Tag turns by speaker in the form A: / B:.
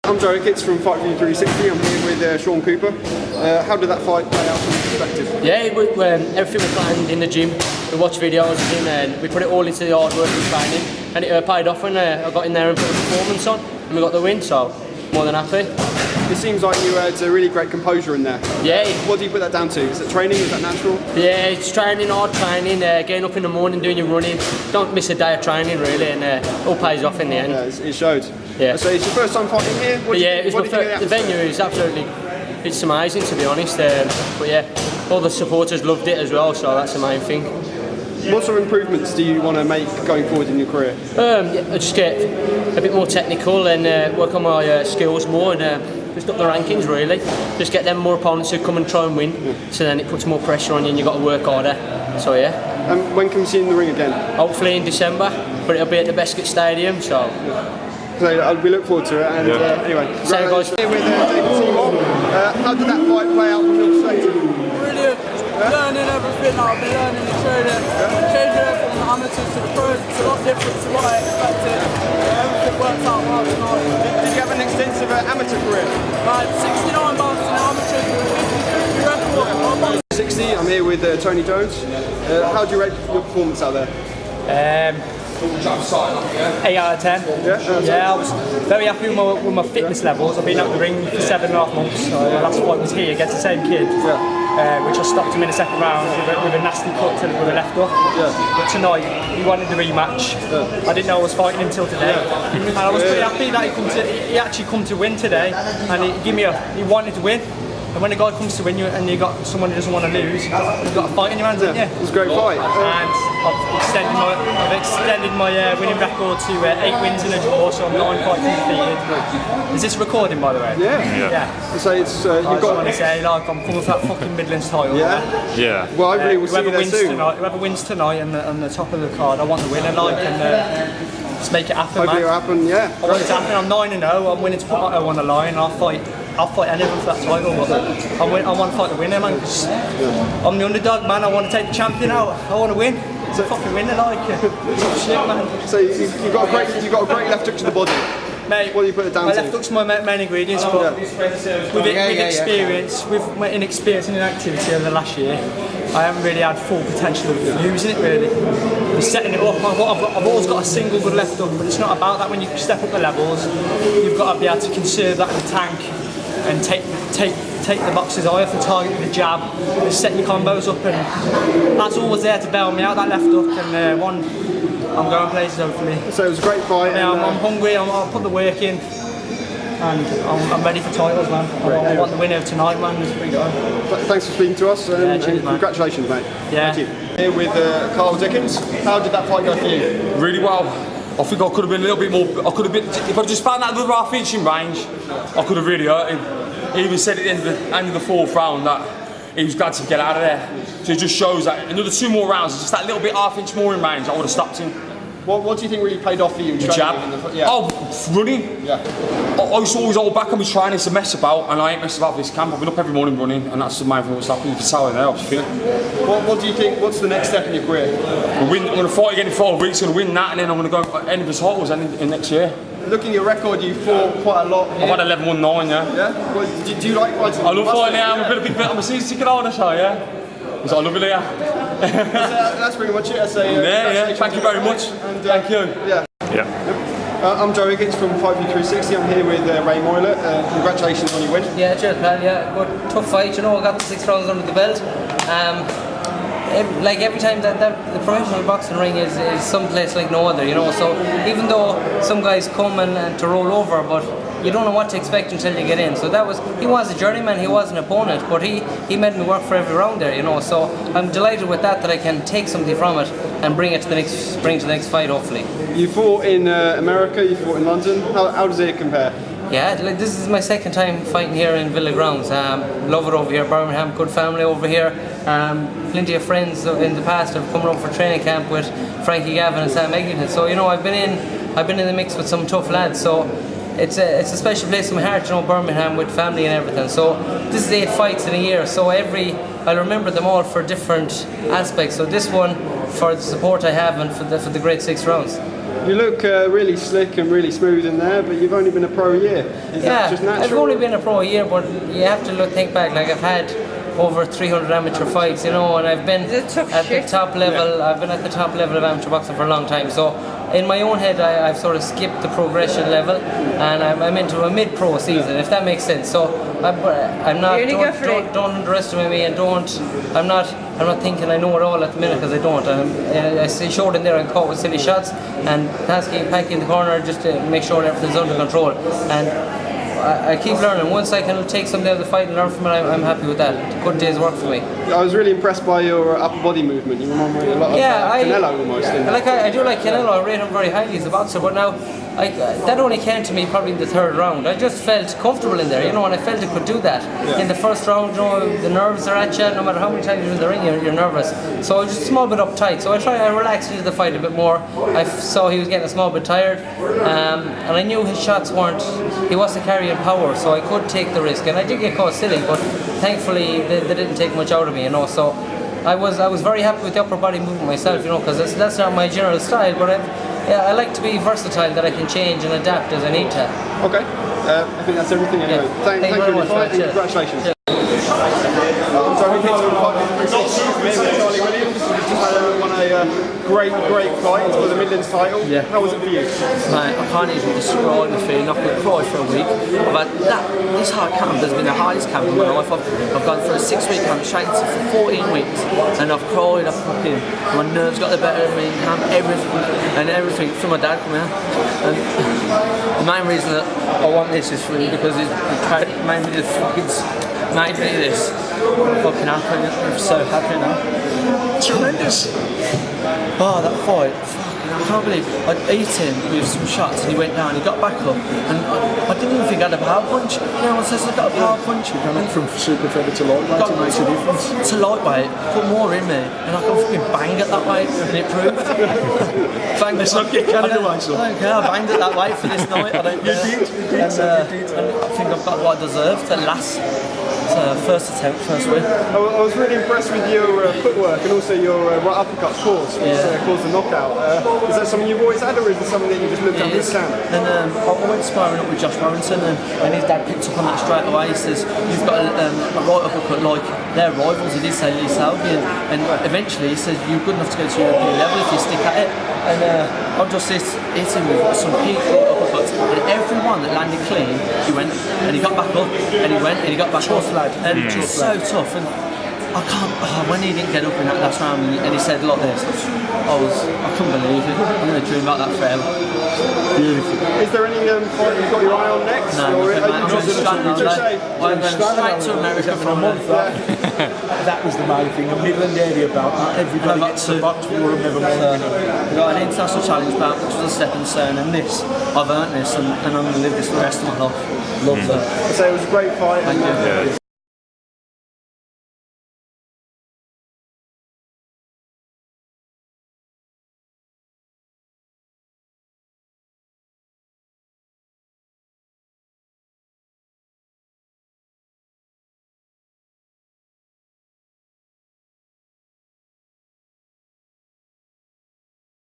A: I'm Joe Hicketts from Fight for You 360. I'm here with Sean Cooper. How did that fight play out from your perspective?
B: Yeah, everything was planned in the gym. We watched videos of him and we put it all into the hard work and training, and it paid off when I got in there and put a performance on and we got the win, so more than happy.
A: It seems like you had a really great composure in there.
B: Yeah.
A: What do you put that down to? Is it training? Is that natural?
B: Yeah, it's training, hard training, getting up in the morning, doing your running. Don't miss a day of training really, and it all pays off in the end.
A: Yeah, it showed.
B: Yeah.
A: So it's your first time fighting here?
B: The venue is absolutely, it's amazing to be honest. But yeah, all the supporters loved it as well, so that's the main thing.
A: What sort of improvements do you want to make going forward in your career?
B: I just get a bit more technical and work on my skills more, and just up the rankings really. Just get them more opponents who come and try and win, so then it puts more pressure on you and you've got to work harder. So yeah.
A: When can we see you in the ring again?
B: Hopefully in December, but it'll be at the Bescott Stadium, so.
A: So we look forward to it, and anyway.
B: Same guys.
A: Here with David Seymour. How did that fight play out from your perspective?
C: Brilliant. Learning everything that I've been learning in training. Changing it from the amateurs to the pros. It's a lot different to what I expected. Everything worked out well tonight.
A: Did you have an extensive amateur career?
C: Like 69 months in amateurs with a 50-50 record.
A: 60, I'm here with Tony Jones. How do you rate your performance out there?
D: 8 out of 10.
A: Yeah,
D: I was very happy with my fitness levels. I've been out the ring for 7.5 months. So the last fight was here against the same kid, which I stopped him in the second round with a nasty cut with a left hook. But tonight he wanted the rematch. I didn't know I was fighting him till today, and I was pretty happy that he actually come to win today, and he wanted to win. And when a guy comes to win you and you got someone who doesn't want to lose, you've got a fight in your hands, haven't you?
A: It was a great fight.
D: And I've extended my winning record to 8 wins in a draw, so I'm 9 fights undefeated. Is this recording, by the way?
A: Yeah. So it's
D: I just want to say, like, I'm coming for that fucking Midlands title.
A: Yeah. Well, hopefully we'll see you there soon.
D: Whoever wins tonight on the top of the card, I want the winner, like, and just make it happen,
A: hopefully
D: man.
A: It'll happen, yeah.
D: I want it to happen. I'm 9-0. I'm willing to put my O on the line, and I'll fight anyone for that title. But I want to fight the winner, man. Because I'm the underdog, man. I want to take the champion out. I want to win. It's a fucking winner, like. Shit, man.
A: So you've got a great left hook to the body.
D: Mate,
A: what do you put it down to?
D: My left hook's my main ingredients, but with experience, with my inexperience and inactivity over the last year, I haven't really had full potential of using it really. I'm setting it up. I've always got a single good left hook, but it's not about that. When you step up the levels, you've got to be able to conserve that in the tank and take the boxes off and target with the jab, and set your combos up, and that's always there to bail me out, that left hook, and I'm going places hopefully.
A: So it was a great fight.
D: Yeah, I'm hungry, I'll put the work in, and I'm ready for titles, man. I want the winner tonight, man.
A: Thanks for speaking to us, and
D: cheers,
A: congratulations, mate.
D: Yeah.
A: Thank you. Here with Carl Dickens. How did that fight go for you?
E: Really well. I think I could have been a little bit more. If I just found that other half inch in range, I could have really hurt him. He even said at the end of the 4th round that he was glad to get out of there. So it just shows that another 2 more rounds, just that little bit half inch more in range, I would have stopped him.
A: What do you think really paid off for you?
E: The jab. Running. Yeah. I used to always hold back on my training to mess about, and I ain't messed about this camp. I've been up every morning running, and that's the main thing that's happening. You can tell there, I was feeling.
A: What do you think? What's the next step in your career?
E: I'm going to fight again in 4 weeks. I'm going to win that, and then I'm going to go end of the titles in next year.
A: Looking at your record, you fought quite a lot.
E: I've had 11-1-9, yeah.
A: Yeah. Well, do you like fighting?
E: I love fighting. Yeah, I'm a season ticket holder, so yeah. So I love it here.
A: That's pretty much it. I say.
E: Thank you very much.
A: And,
E: thank you.
A: I'm Joe Hicketts from Fight for You 360. I'm here with Ray Moyler. Congratulations on your win.
B: Yeah, cheers, pal. Yeah, good, tough fight. You know, I got the 6 rounds under the belt. Like every time that the professional boxing ring is someplace like no other, you know. So even though some guys come and to roll over, but you don't know what to expect until you get in. So he was a journeyman, he was an opponent, but he made me work for every round there, you know. So I'm delighted with that I can take something from it and bring to the next fight, hopefully.
A: You fought in America, you fought in London. How does it compare?
B: Yeah, like this is my 2nd time fighting here in Villa Grounds. Love it over here, Birmingham, good family over here. Plenty of friends in the past have come around for training camp with Frankie Gavin and Sam Eglinton. So you know, I've been in the mix with some tough lads. So it's a special place in my heart, you know, Birmingham with family and everything. So this is 8 fights in a year. So I'll remember them all for different aspects. So this one for the support I have and for the great 6 rounds.
A: You look really slick and really smooth in there, but you've only been a pro a year. Is that just natural?
B: I've only been a pro a year, but you have to think back. Like I've had over 300 amateur fights, you know, and I've been at the top level. I've been at the top level of amateur boxing for a long time. So in my own head, I've sort of skipped the progression level, and I'm into a mid-pro season, if that makes sense. So I'm not. Don't underestimate me, and I'm not thinking I know it all at the minute, because I don't. I showed in there and caught with silly shots, and packing in the corner just to make sure everything's under control. And I keep learning. Once I can take something out of the fight and learn from it, I'm happy with that. Good day's work for me.
A: I was really impressed by your upper body movement. You remind me a lot of Canelo almost.
B: I do like Canelo. I rate him very highly as a boxer, but now that only came to me probably in the third round. I just felt comfortable in there, you know, and I felt I could do that. In the first round, you know, the nerves are at you. No matter how many times you're in the ring, you're nervous. So I was just a small bit uptight. So I relaxed into the fight a bit more. I saw he was getting a small bit tired, and I knew his shots he wasn't carrying power, so I could take the risk. And I did get caught silly, but thankfully they didn't take much out of me, you know. So I was very happy with the upper body movement myself, you know, because that's not my general style, but I like to be versatile, that I can change and adapt as I need to.
A: Okay, I think that's everything anyway. Thank you for the fight, and congratulations. I'm Joe Hicketts from 5 Charlie Williams. Won a great fight for the Midlands title. How was it for you?
F: Mate, I can't even describe the feeling. I could cry for a week. But this hard camp has been the hardest camp in my life. I've gone through a 6-week camp, straight for 14 weeks, and I've cried. My nerves got the better of me in camp. Everything from my dad coming out. And the main reason that I want this is because it made me this. I'm fucking happy. I'm so happy now.
D: Tremendous.
F: Oh, that fight. I can't believe I'd beat him with some shots and he went down, he got back up, and I didn't even think I had a power punch. Everyone says I got a power punch.
D: You went from super feather to lightweight, it makes a difference.
F: To lightweight, put more in me, and I can fucking bang at that weight, and it proved.
D: Let's not get carried away, son.
F: I don't care, I banged at that weight for this night. I don't care.
D: You did,
F: and I think I've got what I deserved at last. First attempt, first win.
A: I was really impressed with your footwork and also your right uppercut course, which caused the knockout. Is that something you've always had, or is it something that you just looked at this camp?
F: And I went sparring up with Josh Warrington, and his dad picked up on that straight away. He says, you've got a right uppercut like their rivals. He did say Lee Selby, and eventually he said, you're good enough to go to European level if you stick at it. And I've just hit him with some peak uppercuts, and every one that landed clean, he went, and he got back up, and he went, and he got back up. And it's so tough, and I can't. When he didn't get up in that last round, and he said like this, I couldn't believe it. I'm going to dream about that forever.
A: Beautiful. Is there any fight you've got your eye on next?
F: No,
A: or
F: I'm going straight to America for a month.
D: That was the main thing. A Midland area bout. Everybody gets the box for them, never mind.
F: We got an international challenge bout, which was a stepping stone, and I've earned this, and I'm going to live this for the rest of my life. Love that.
A: So it was a great fight.
F: Thank you.